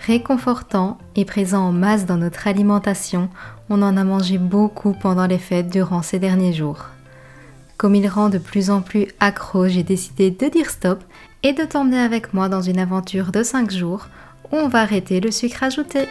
Réconfortant et présent en masse dans notre alimentation, on en a mangé beaucoup pendant les fêtes durant ces derniers jours. Comme il rend de plus en plus accro, j'ai décidé de dire stop et de t'emmener avec moi dans une aventure de 5 jours où on va arrêter le sucre ajouté.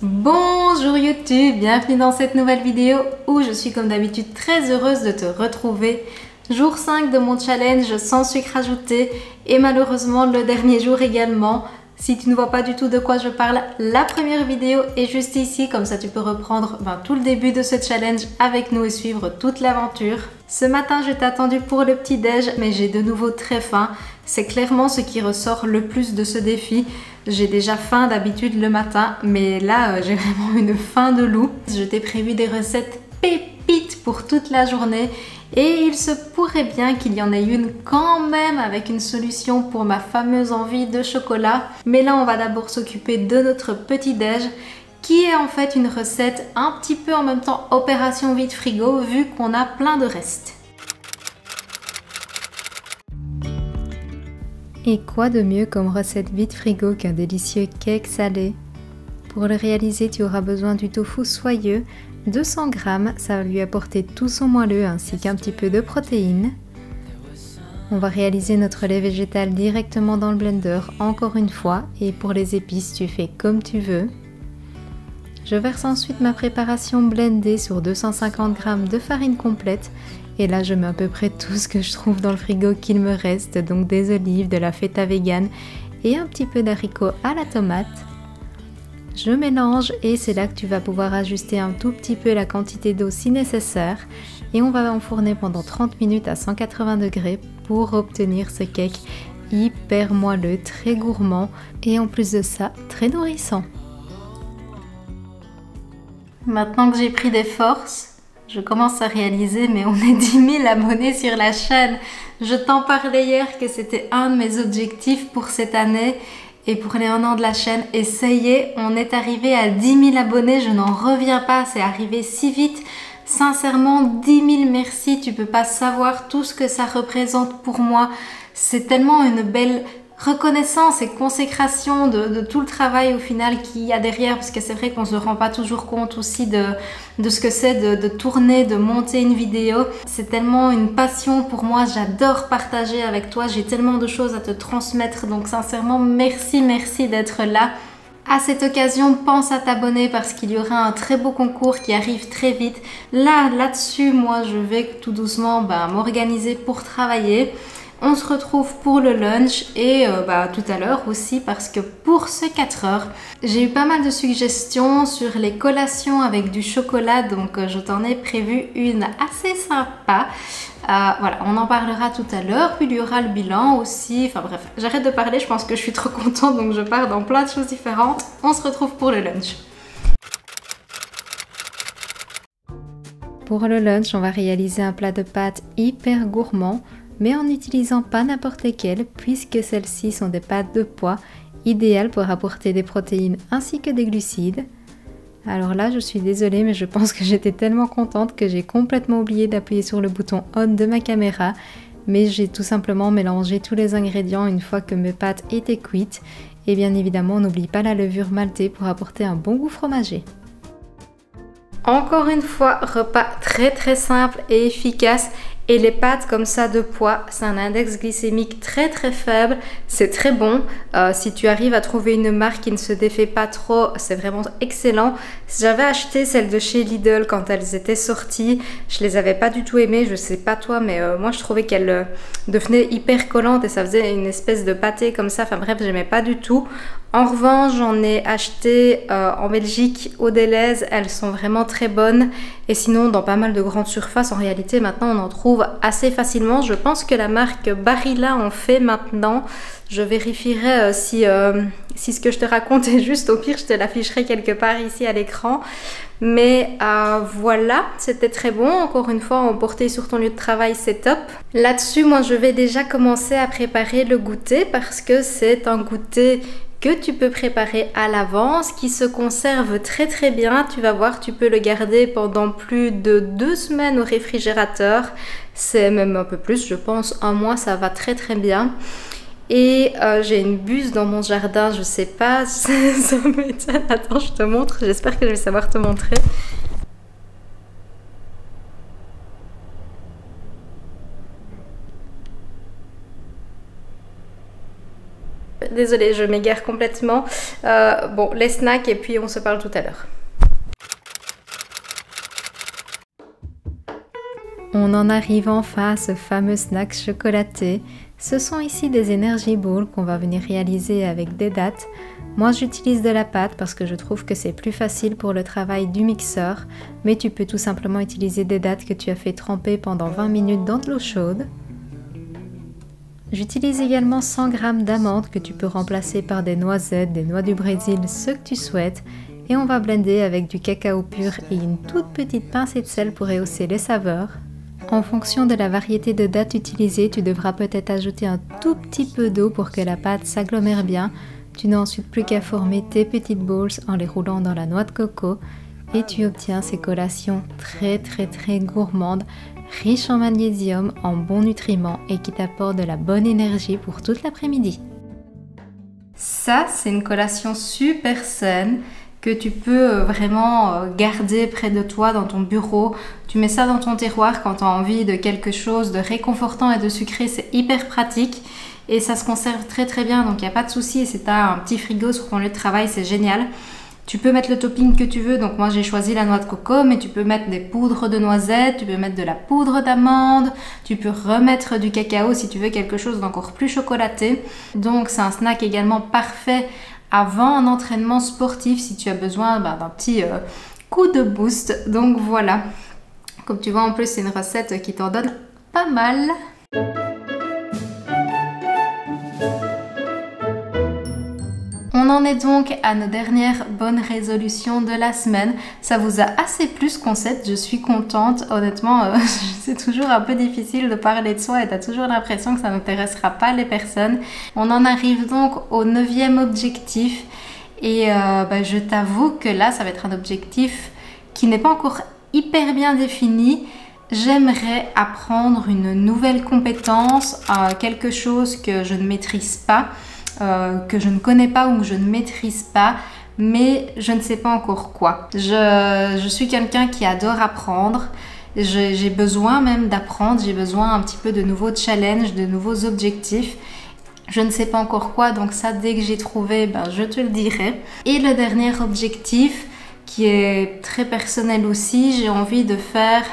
Bonjour YouTube, bienvenue dans cette nouvelle vidéo où je suis comme d'habitude très heureuse de te retrouver. Jour 5 de mon challenge sans sucre ajouté et malheureusement le dernier jour également. Si tu ne vois pas du tout de quoi je parle, la première vidéo est juste ici, comme ça tu peux reprendre tout le début de ce challenge avec nous et suivre toute l'aventure. Ce matin je t'ai attendu pour le petit déj, mais j'ai de nouveau très faim. C'est clairement ce qui ressort le plus de ce défi. J'ai déjà faim d'habitude le matin, mais là j'ai vraiment une faim de loup. Je t'ai prévu des recettes pépites pour toute la journée. Et il se pourrait bien qu'il y en ait une quand même avec une solution pour ma fameuse envie de chocolat. Mais là, on va d'abord s'occuper de notre petit déj qui est en fait une recette un petit peu en même temps opération vide frigo vu qu'on a plein de restes. Et quoi de mieux comme recette vide frigo qu'un délicieux cake salé? Pour le réaliser, tu auras besoin du tofu soyeux, 200 g, ça va lui apporter tout son moelleux ainsi qu'un petit peu de protéines. On va réaliser notre lait végétal directement dans le blender encore une fois et pour les épices tu fais comme tu veux. Je verse ensuite ma préparation blendée sur 250 g de farine complète et là je mets à peu près tout ce que je trouve dans le frigo qu'il me reste, donc des olives, de la feta vegan et un petit peu d'haricots à la tomate. Je mélange et c'est là que tu vas pouvoir ajuster un tout petit peu la quantité d'eau si nécessaire et on va enfourner pendant 30 minutes à 180 degrés pour obtenir ce cake hyper moelleux, très gourmand et en plus de ça, très nourrissant. Maintenant que j'ai pris des forces, je commence à réaliser mais on est 10 000 abonnés sur la chaîne. Je t'en parlais hier que c'était un de mes objectifs pour cette année. Et pour les 1 an de la chaîne, et ça y est, on est arrivé à 10 000 abonnés, je n'en reviens pas, c'est arrivé si vite. Sincèrement, 10 000 merci, tu peux pas savoir tout ce que ça représente pour moi. C'est tellement une belle reconnaissance et consécration de tout le travail au final qu'il y a derrière, parce que c'est vrai qu'on ne se rend pas toujours compte aussi de ce que c'est de tourner, de monter une vidéo. C'est tellement une passion pour moi, j'adore partager avec toi, j'ai tellement de choses à te transmettre, donc sincèrement merci d'être là. À cette occasion, pense à t'abonner parce qu'il y aura un très beau concours qui arrive très vite. Là-dessus, moi je vais tout doucement m'organiser pour travailler. On se retrouve pour le lunch et tout à l'heure aussi parce que pour ces 4 heures, j'ai eu pas mal de suggestions sur les collations avec du chocolat, donc je t'en ai prévu une assez sympa. Voilà, on en parlera tout à l'heure, puis il y aura le bilan aussi, enfin bref, j'arrête de parler, je pense que je suis trop contente donc je pars dans plein de choses différentes. On se retrouve pour le lunch. Pour le lunch, on va réaliser un plat de pâtes hyper gourmand, mais en n'utilisant pas n'importe lesquelles puisque celles-ci sont des pâtes de pois idéales pour apporter des protéines ainsi que des glucides. Alors là je suis désolée mais je pense que j'étais tellement contente que j'ai complètement oublié d'appuyer sur le bouton on de ma caméra, mais j'ai tout simplement mélangé tous les ingrédients une fois que mes pâtes étaient cuites et bien évidemment on n'oublie pas la levure maltée pour apporter un bon goût fromager. Encore une fois, repas très simple et efficace. Et les pâtes comme ça de pois, c'est un index glycémique très faible, c'est très bon. Si tu arrives à trouver une marque qui ne se défait pas trop, c'est vraiment excellent. J'avais acheté celles de chez Lidl quand elles étaient sorties, je les avais pas du tout aimées, je sais pas toi, mais moi je trouvais qu'elles devenaient hyper collantes et ça faisait une espèce de pâté comme ça, enfin bref, j'aimais pas du tout. En revanche, j'en ai acheté en Belgique au Delhaize, elles sont vraiment très bonnes. Et sinon, dans pas mal de grandes surfaces, en réalité, maintenant, on en trouve assez facilement. Je pense que la marque Barilla en fait maintenant. Je vérifierai si ce que je te raconte est juste. Au pire, je te l'afficherai quelque part ici à l'écran. Mais voilà, c'était très bon. Encore une fois, emporter sur ton lieu de travail, c'est top. Là-dessus, moi, je vais déjà commencer à préparer le goûter parce que c'est un goûter que tu peux préparer à l'avance, qui se conserve très bien. Tu vas voir, tu peux le garder pendant plus de 2 semaines au réfrigérateur. C'est même un peu plus, je pense, 1 mois, ça va très bien. Et j'ai une buse dans mon jardin, je sais pas, ça m'étonne. Attends, je te montre, j'espère que je vais savoir te montrer. Désolée, je m'égare complètement. Bon, les snacks et puis on se parle tout à l'heure. On en arrive enfin à ce fameux snack chocolaté. Ce sont ici des Energy Balls qu'on va venir réaliser avec des dattes. Moi j'utilise de la pâte parce que je trouve que c'est plus facile pour le travail du mixeur, mais tu peux tout simplement utiliser des dattes que tu as fait tremper pendant 20 minutes dans de l'eau chaude. J'utilise également 100 g d'amandes que tu peux remplacer par des noisettes, des noix du Brésil, ce que tu souhaites. Et on va blender avec du cacao pur et une toute petite pincée de sel pour rehausser les saveurs. En fonction de la variété de dattes utilisée, tu devras peut-être ajouter un tout petit peu d'eau pour que la pâte s'agglomère bien. Tu n'as ensuite plus qu'à former tes petites balls en les roulant dans la noix de coco. Et tu obtiens ces collations très gourmandes, riches en magnésium, en bons nutriments et qui t'apportent de la bonne énergie pour toute l'après-midi. Ça, c'est une collation super saine que tu peux vraiment garder près de toi dans ton bureau. Tu mets ça dans ton tiroir quand tu as envie de quelque chose de réconfortant et de sucré, c'est hyper pratique et ça se conserve très bien, donc il n'y a pas de souci. Et si tu as un petit frigo sur ton lieu de travail, c'est génial. Tu peux mettre le topping que tu veux, donc moi j'ai choisi la noix de coco, mais tu peux mettre des poudres de noisettes, tu peux mettre de la poudre d'amande, tu peux remettre du cacao si tu veux quelque chose d'encore plus chocolaté. Donc c'est un snack également parfait avant un entraînement sportif si tu as besoin d'un petit coup de boost. Donc voilà, comme tu vois en plus c'est une recette qui t'en donne pas mal. On en est donc à nos dernières bonnes résolutions de la semaine. Ça vous a assez plu ce concept, je suis contente. Honnêtement, c'est toujours un peu difficile de parler de soi et tu as toujours l'impression que ça n'intéressera pas les personnes. On en arrive donc au 9e objectif et je t'avoue que là, ça va être un objectif qui n'est pas encore hyper bien défini. J'aimerais apprendre une nouvelle compétence, quelque chose que je ne maîtrise pas. Que je ne connais pas ou que je ne maîtrise pas, mais je ne sais pas encore quoi. Je suis quelqu'un qui adore apprendre, j'ai besoin même d'apprendre, j'ai besoin un petit peu de nouveaux challenges, de nouveaux objectifs. Je ne sais pas encore quoi, donc ça dès que j'ai trouvé, je te le dirai. Et le dernier objectif, qui est très personnel aussi, j'ai envie de faire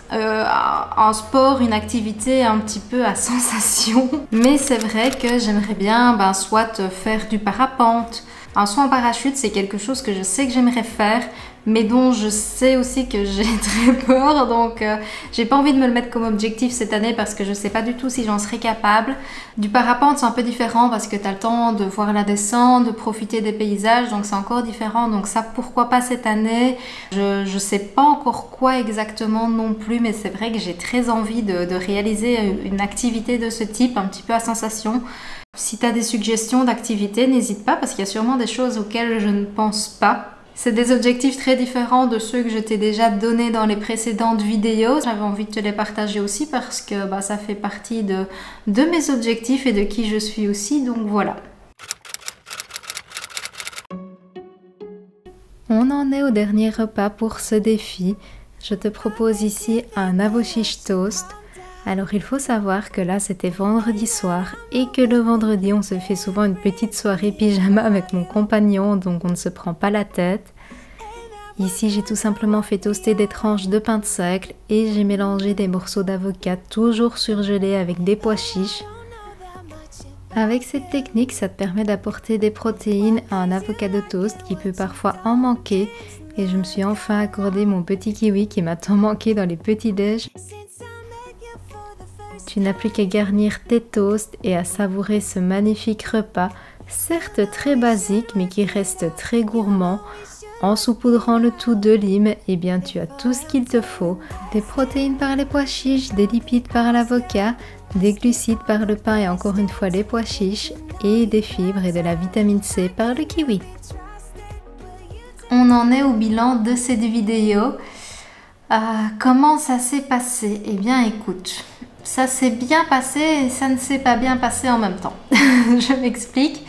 un sport, une activité un petit peu à sensation. Mais c'est vrai que j'aimerais bien soit faire du parapente. Un saut en parachute, c'est quelque chose que je sais que j'aimerais faire, mais dont je sais aussi que j'ai très peur. Donc j'ai pas envie de me le mettre comme objectif cette année parce que je sais pas du tout si j'en serais capable. Du parapente, c'est un peu différent parce que tu as le temps de voir la descente, de profiter des paysages, donc c'est encore différent. Donc ça, pourquoi pas cette année? Je sais pas encore quoi exactement non plus, mais c'est vrai que j'ai très envie de réaliser une activité de ce type, un petit peu à sensation. Si tu as des suggestions d'activités, n'hésite pas parce qu'il y a sûrement des choses auxquelles je ne pense pas. C'est des objectifs très différents de ceux que je t'ai déjà donnés dans les précédentes vidéos. J'avais envie de te les partager aussi parce que ça fait partie de mes objectifs et de qui je suis aussi, donc voilà. On en est au dernier repas pour ce défi. Je te propose ici un avo chiche toast. Alors il faut savoir que là c'était vendredi soir et que le vendredi on se fait souvent une petite soirée pyjama avec mon compagnon, donc on ne se prend pas la tête. Ici j'ai tout simplement fait toaster des tranches de pain de seigle et j'ai mélangé des morceaux d'avocat toujours surgelés avec des pois chiches. Avec cette technique, ça te permet d'apporter des protéines à un avocado toast qui peut parfois en manquer et je me suis enfin accordé mon petit kiwi qui m'a tant manqué dans les petits déj. Tu n'as plus qu'à garnir tes toasts et à savourer ce magnifique repas, certes très basique mais qui reste très gourmand. En saupoudrant le tout de lime, tu as tout ce qu'il te faut. Des protéines par les pois chiches, des lipides par l'avocat, des glucides par le pain et encore une fois les pois chiches, et des fibres et de la vitamine C par le kiwi. On en est au bilan de cette vidéo. Comment ça s'est passé? Eh bien écoute, ça s'est bien passé et ça ne s'est pas bien passé en même temps. Je m'explique.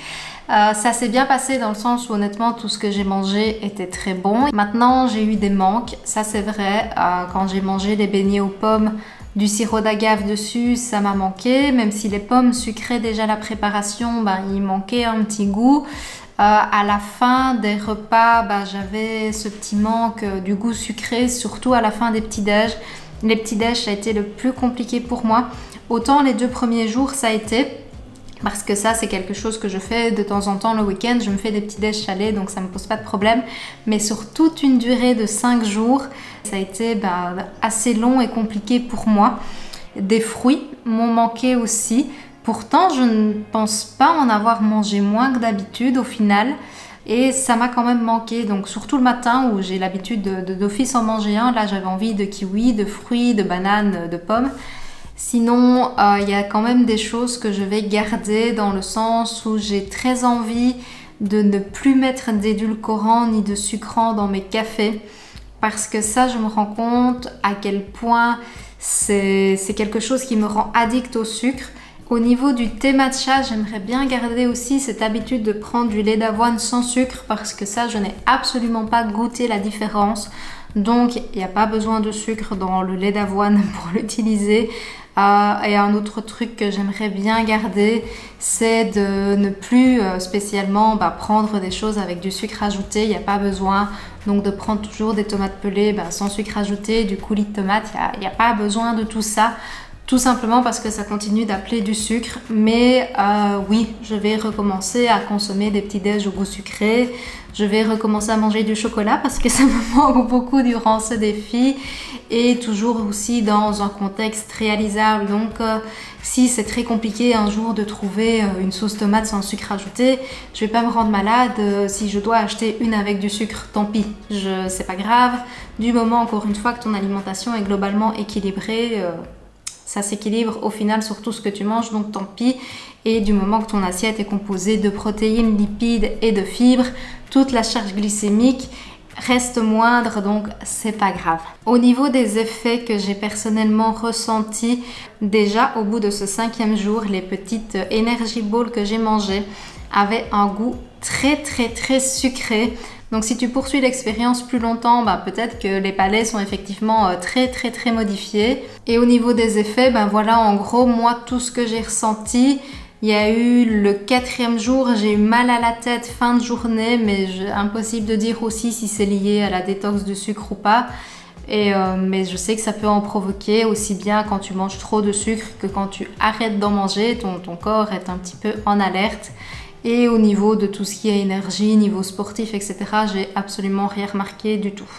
Ça s'est bien passé dans le sens où honnêtement tout ce que j'ai mangé était très bon. Maintenant j'ai eu des manques, ça c'est vrai. Quand j'ai mangé des beignets aux pommes, du sirop d'agave dessus, ça m'a manqué. Même si les pommes sucraient déjà la préparation, il manquait un petit goût. À la fin des repas, j'avais ce petit manque du goût sucré, surtout à la fin des petits-déj. Les petits-déj, ça a été le plus compliqué pour moi. Autant les 2 premiers jours, ça a été... Parce que ça, c'est quelque chose que je fais de temps en temps le week-end. Je me fais des petits déj salés, donc ça ne me pose pas de problème. Mais sur toute une durée de 5 jours, ça a été assez long et compliqué pour moi. Des fruits m'ont manqué aussi. Pourtant, je ne pense pas en avoir mangé moins que d'habitude au final. Et ça m'a quand même manqué. Donc surtout le matin où j'ai l'habitude d'office en manger un. Là, j'avais envie de kiwis, de fruits, de bananes, de pommes. Sinon, il y a quand même des choses que je vais garder dans le sens où j'ai très envie de ne plus mettre d'édulcorants ni de sucrants dans mes cafés. Parce que ça, je me rends compte à quel point c'est quelque chose qui me rend addict au sucre. Au niveau du thé matcha, j'aimerais bien garder aussi cette habitude de prendre du lait d'avoine sans sucre parce que ça, je n'ai absolument pas goûté la différence. Donc, il n'y a pas besoin de sucre dans le lait d'avoine pour l'utiliser. Et un autre truc que j'aimerais bien garder, c'est de ne plus spécialement prendre des choses avec du sucre ajouté. Il n'y a pas besoin donc de prendre toujours des tomates pelées sans sucre ajouté, du coulis de tomate. Il n'y a pas besoin de tout ça. Tout simplement parce que ça continue d'appeler du sucre. Mais oui, je vais recommencer à consommer des petits déj au goût sucré. Je vais recommencer à manger du chocolat parce que ça me manque beaucoup durant ce défi. Et toujours aussi dans un contexte réalisable. Donc si c'est très compliqué un jour de trouver une sauce tomate sans sucre ajouté, je vais pas me rendre malade. Si je dois acheter une avec du sucre, tant pis. C'est pas grave. Du moment, encore une fois, que ton alimentation est globalement équilibrée... ça s'équilibre au final sur tout ce que tu manges, donc tant pis. Et du moment que ton assiette est composée de protéines, lipides et de fibres, toute la charge glycémique reste moindre, donc c'est pas grave. Au niveau des effets que j'ai personnellement ressentis, déjà au bout de ce 5e jour, les petites Energy Balls que j'ai mangées avaient un goût très sucré. Donc si tu poursuis l'expérience plus longtemps, peut-être que les palais sont effectivement très modifiés. Et au niveau des effets, voilà en gros moi tout ce que j'ai ressenti. Il y a eu le 4e jour, j'ai eu mal à la tête fin de journée, mais impossible de dire aussi si c'est lié à la détox de sucre ou pas. Mais je sais que ça peut en provoquer aussi bien quand tu manges trop de sucre que quand tu arrêtes d'en manger, ton corps est un petit peu en alerte. Et au niveau de tout ce qui est énergie, niveau sportif, etc., j'ai absolument rien remarqué du tout.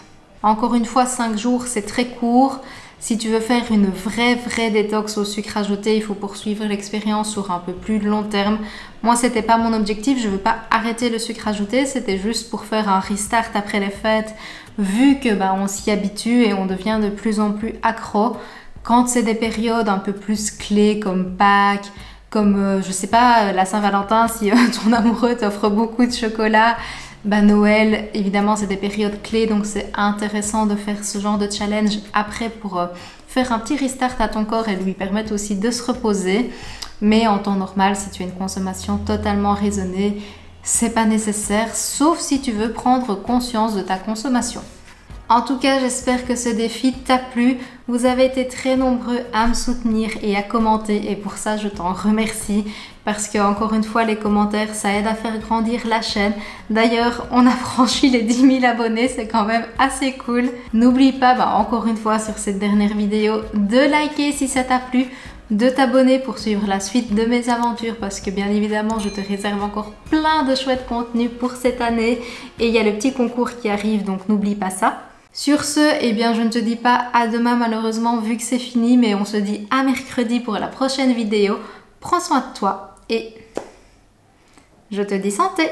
Encore une fois, 5 jours, c'est très court. Si tu veux faire une vraie détox au sucre ajouté, il faut poursuivre l'expérience sur un peu plus long terme. Moi, c'était pas mon objectif. Je veux pas arrêter le sucre ajouté. C'était juste pour faire un restart après les fêtes. Vu que on s'y habitue et on devient de plus en plus accro. Quand c'est des périodes un peu plus clés comme Pâques, comme, je sais pas, la Saint-Valentin, si ton amoureux t'offre beaucoup de chocolat, Noël, évidemment, c'est des périodes clés, donc c'est intéressant de faire ce genre de challenge après pour faire un petit restart à ton corps et lui permettre aussi de se reposer. Mais en temps normal, si tu as une consommation totalement raisonnée, c'est pas nécessaire, sauf si tu veux prendre conscience de ta consommation. En tout cas, j'espère que ce défi t'a plu. Vous avez été très nombreux à me soutenir et à commenter et pour ça, je t'en remercie parce que encore une fois, les commentaires, ça aide à faire grandir la chaîne. D'ailleurs, on a franchi les 10 000 abonnés, c'est quand même assez cool. N'oublie pas, encore une fois, sur cette dernière vidéo, de liker si ça t'a plu, de t'abonner pour suivre la suite de mes aventures parce que bien évidemment, je te réserve encore plein de chouettes contenus pour cette année et il y a le petit concours qui arrive, donc n'oublie pas ça. Sur ce, je ne te dis pas à demain malheureusement vu que c'est fini, mais on se dit à mercredi pour la prochaine vidéo. Prends soin de toi et je te dis santé!